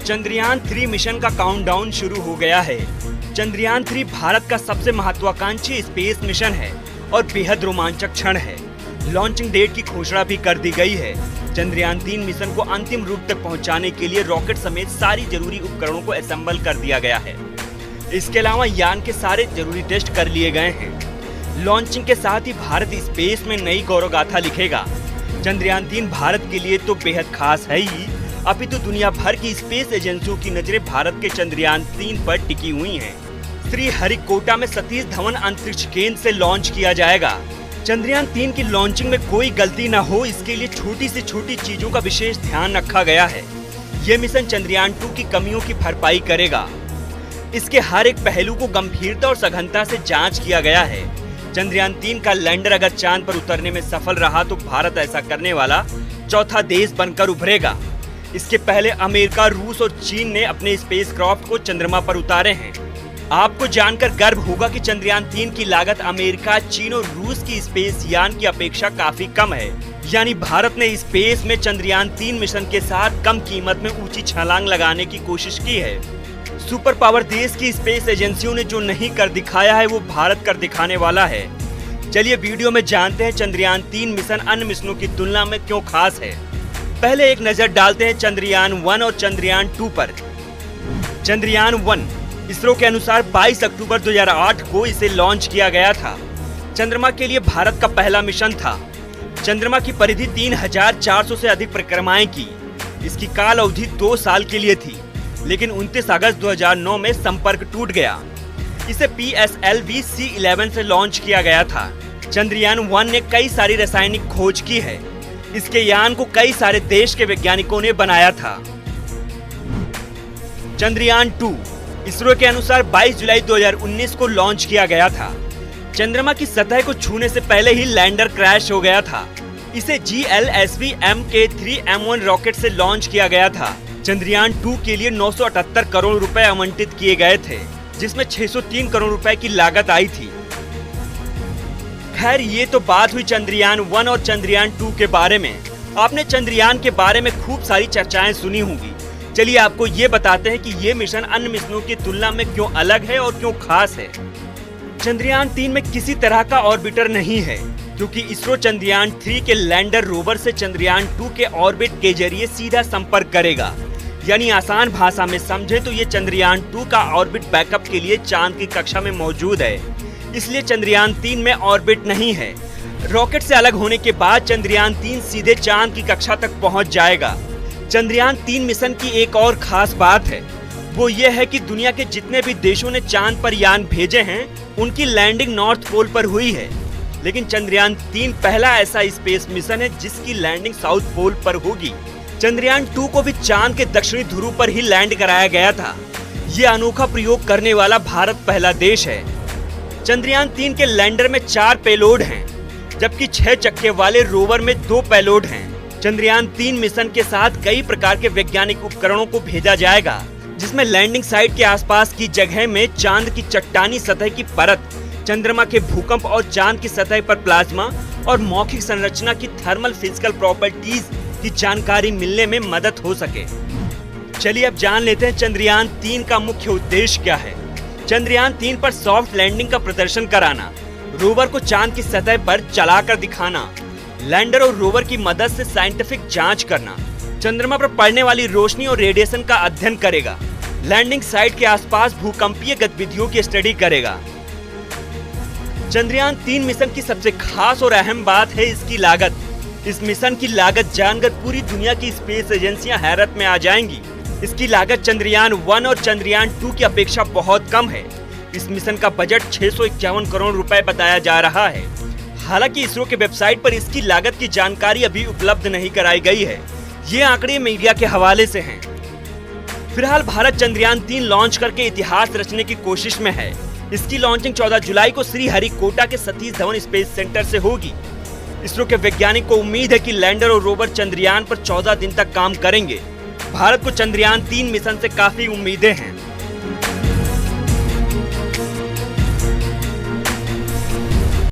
Chandrayaan 3 mission का countdown शुरू हो गया है। चंद्रयान 3 भारत का सबसे महत्वाकांक्षी स्पेस मिशन है और बेहद रोमांचक क्षण है। लॉन्चिंग डेट की घोषणा भी कर दी गई है। चंद्रयान 3 मिशन को अंतिम रूप तक पहुंचाने के लिए रॉकेट समेत सारी जरूरी उपकरणों को असेंबल कर दिया गया है। इसके अलावा यान के सारे जरूरी टेस्ट कर लिए गए हैं। लॉन्चिंग के साथ ही भारत स्पेस में नई गौरव गाथा लिखेगा। चंद्रयान 3 भारत के लिए तो बेहद खास है ही, अपितु दुनिया भर की स्पेस एजेंसियों की नजरें भारत के चंद्रयान 3 पर टिकी हुई हैं। श्रीहरिकोटा में सतीश धवन अंतरिक्ष केंद्र से लॉन्च किया जाएगा। चंद्रयान 3 की लॉन्चिंग में कोई गलती न हो, इसके लिए छोटी से छोटी चीजों का विशेष ध्यान रखा गया है। ये मिशन चंद्रयान 2 की कमियों की भरपाई करेगा। इसके हर एक पहलू को गंभीरता और सघनता से जांच किया गया है। चंद्रयान 3 का लैंडर अगर चांद पर उतरने में सफल रहा तो भारत ऐसा करने वाला चौथा देश बनकर उभरेगा। इसके पहले अमेरिका, रूस और चीन ने अपने स्पेसक्राफ्ट को चंद्रमा पर उतारे हैं। आपको जानकर गर्व होगा कि चंद्रयान 3 की लागत अमेरिका, चीन और रूस की स्पेस यान की अपेक्षा काफी कम है। यानी भारत ने स्पेस में चंद्रयान 3 मिशन के साथ कम कीमत में ऊंची छलांग लगाने की कोशिश की है। सुपर पावर देश की स्पेस एजेंसियों ने जो नहीं कर दिखाया है वो भारत कर दिखाने वाला है। चलिए वीडियो में जानते हैं चंद्रयान 3 मिशन अन्य मिशनों की तुलना में क्यों खास है। पहले एक नजर डालते हैं चंद्रयान 1 और चंद्रयान 2 पर। चंद्रयान 1 इसरो के अनुसार 22 अक्टूबर 2008 को इसे लॉन्च किया गया था। चंद्रमा के लिए भारत का पहला मिशन था। चंद्रमा की परिधि 3400 से अधिक परिक्रमाएं की। इसकी काल अवधि 2 साल के लिए थी, लेकिन 29 अगस्त 2009 में संपर्क टूट गया। इसे PSLV C11 से लॉन्च किया गया था। चंद्रयान 1 ने कई सारी रासायनिक खोज की है। इसके यान को कई सारे देश के वैज्ञानिकों ने बनाया था। चंद्रयान 2 इसरो के अनुसार 22 जुलाई 2019 को लॉन्च किया गया था। चंद्रमा की सतह को छूने से पहले ही लैंडर क्रैश हो गया था। इसे GLSV Mk3M1 रॉकेट से लॉन्च किया गया था। चंद्रयान 2 के लिए 978 करोड़ रुपए आवंटित किए गए थे, जिसमें 603 करोड़ रुपए की लागत आई थी। खैर, ये तो बात हुई चंद्रयान 1 और चंद्रयान 2 के बारे में। आपने चंद्रयान के बारे में खूब सारी चर्चाएं सुनी होंगी। चलिए आपको ये बताते हैं कि ये मिशन अन्य मिशनों की तुलना में क्यों अलग है और क्यों खास है। चंद्रयान 3 में किसी तरह का ऑर्बिटर नहीं है, क्योंकि इसरो चंद्रयान 3 के लैंडर रोवर से चंद्रयान 2 के ऑर्बिट के जरिए सीधा संपर्क करेगा। यानी आसान भाषा में समझे तो ये चंद्रयान 2 का ऑर्बिट बैकअप के लिए चांद की कक्षा में मौजूद है। इसलिए चंद्रयान 3 में ऑर्बिट नहीं है। रॉकेट से अलग होने के बाद चंद्रयान 3 सीधे चांद की कक्षा तक पहुंच जाएगा। चंद्रयान 3 मिशन की एक और खास बात है, वो ये है कि दुनिया के जितने भी देशों ने चांद पर यान भेजे हैं, उनकी लैंडिंग नॉर्थ पोल पर हुई है। लेकिन चंद्रयान 3 पहला ऐसा स्पेस मिशन है जिसकी लैंडिंग साउथ पोल पर होगी। चंद्रयान 2 को भी चांद के दक्षिणी ध्रुव पर ही लैंड कराया गया था। ये अनोखा प्रयोग करने वाला भारत पहला देश है। चंद्रयान 3 के लैंडर में 4 पेलोड हैं, जबकि 6 चक्के वाले रोवर में 2 पेलोड हैं। चंद्रयान 3 मिशन के साथ कई प्रकार के वैज्ञानिक उपकरणों को भेजा जाएगा, जिसमें लैंडिंग साइट के आसपास की जगह में चांद की चट्टानी सतह की परत, चंद्रमा के भूकंप और चांद की सतह पर प्लाज्मा और मौखिक संरचना की थर्मल फिजिकल प्रॉपर्टीज की जानकारी मिलने में मदद हो सके। चलिए अब जान लेते हैं चंद्रयान 3 का मुख्य उद्देश्य क्या है। चंद्रयान 3 पर सॉफ्ट लैंडिंग का प्रदर्शन कराना, रोवर को चांद की सतह पर चलाकर दिखाना, लैंडर और रोवर की मदद से साइंटिफिक जांच करना, चंद्रमा पर पड़ने वाली रोशनी और रेडिएशन का अध्ययन करेगा, लैंडिंग साइट के आसपास भूकंपीय गतिविधियों की स्टडी करेगा। चंद्रयान 3 मिशन की सबसे खास और अहम बात है इसकी लागत। इस मिशन की लागत जानकर पूरी दुनिया की स्पेस एजेंसियां हैरत में आ जाएंगी। इसकी लागत चंद्रयान 1 और चंद्रयान 2 की अपेक्षा बहुत कम है। इस मिशन का बजट 651 करोड़ रुपए बताया जा रहा है। हालांकि इसरो के वेबसाइट पर इसकी लागत की जानकारी अभी उपलब्ध नहीं कराई गई है। ये आंकड़े मीडिया के हवाले से हैं। फिलहाल भारत चंद्रयान 3 लॉन्च करके इतिहास रचने की कोशिश में है। इसकी लॉन्चिंग 14 जुलाई को श्रीहरिकोटा के सतीश धवन स्पेस सेंटर से होगी। इसरो के वैज्ञानिक को उम्मीद है कि लैंडर और रोवर चंद्रयान पर 14 दिन तक काम करेंगे। भारत को चंद्रयान 3 मिशन से काफी उम्मीदें हैं।